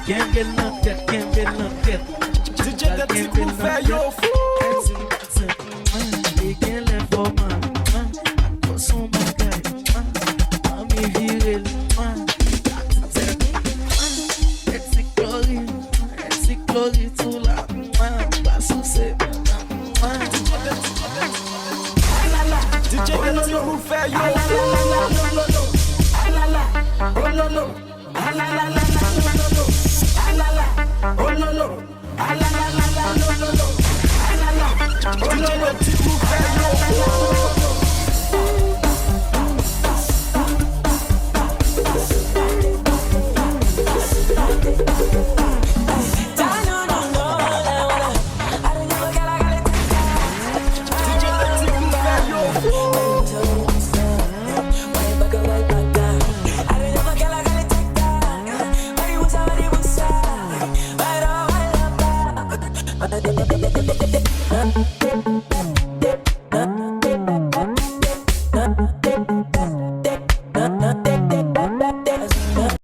Kinbel nan tèt, Kinbel nan tèt. DJ de tiklou fait yo fou. E gen lè forman, akos son bagay, ami virel, Exi tout la, pas sous se. DJ de tiklou fait yo fou.